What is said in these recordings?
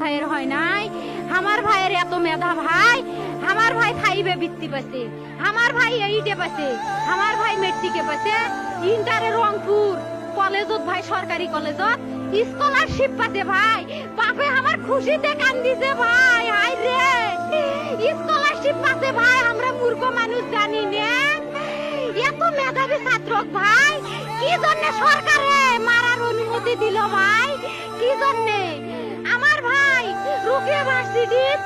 ভাইয়ের হয় নাই। আমার ভাইয়ের এত মেধা ভাই, আমার ভাই 5-এ বৃত্তি পাইছে, আমার ভাই 8-এ পাইছে, আমার ভাই মেট্রিকে পাইছে, ইন্টারে রংপুর কলেজত ভাই, সরকারি কলেজত স্কলারশিপ পাইছে ভাই। বাপে আমার খুশিতে কান্দিছে ভাই, হাই রে স্কলারশিপ পাইছে ভাই। আমরা মূর্খ মানুষ জানি না এত মেধাবী ছাত্র ভাই কি জন্য সরকারে মারার অনুমতি দিল ভাই, কি জন্য? আমার ভাই রুকিয়া ভার্সিটির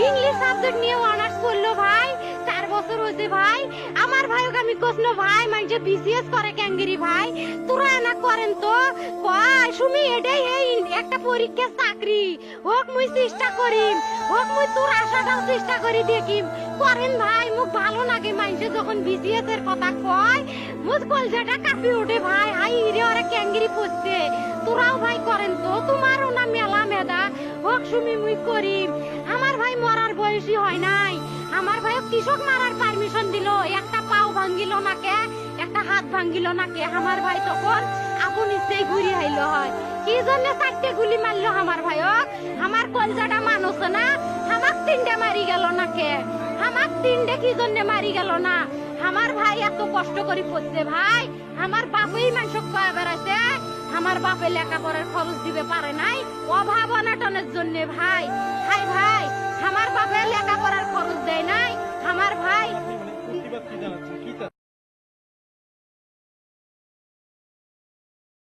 ইংলিশ সাবজেক্ট নিয়ে অনার্স করলো ভাই, 4 বছর হয়েছে ভাই। আমার ভাইকে আমি কইল ভাই মানে বিসিএস করে ক্যাঙ্গেরি ভাই, তোরা না করেন তো কয় সুমি এটাই এই একটা পরীক্ষা চাকরি হোক, মুই চেষ্টা করিম, হোক মুই তোর আশাটাও চেষ্টা করি দেখিম, করেন ভাই। মুখ ভালো লাগে মানুষে যখন বিসিএস এর কথা কয়, মুখ কলজাটা কাঁপি ওঠে ভাই, হাই রে ওরা ক্যাঙ্গেরি পড়ছে। তোরাও ভাই করেন তো, তোমারও না মেলা মেধা, হোক সুমি মুই করিম। আমার ভাই মরার বয়সী হয় নাই, আমার ভাই কৃষক মারার পারমিশন দিল, একটা পাও ভাঙ্গিল নাকে, একটা হাত ভাঙ্গিল নাকে। আমার ভাই তখন আপন ইচ্ছেই ঘুরি আইলো হয়, কি জন্য 4টে গুলি মারলো আমার ভাইক? আমার কলজাটা মানুষ না, আমার 3টে মারি গেল নাকে, আমার 3টে কি জন্য মারি গেল না? আমার ভাই এত কষ্ট করে পড়ছে ভাই, আমার বাপেই মানুষ কয়ে বেড়াইছে, আমার বাপে লেখাপড়ার খরচ দিবে পারে নাই, অভাব অনাটনের জন্য ভাই। হাই ভাই, আমার বাপে লেখাপড়ার খরচ দেয় নাই, আমার ভাই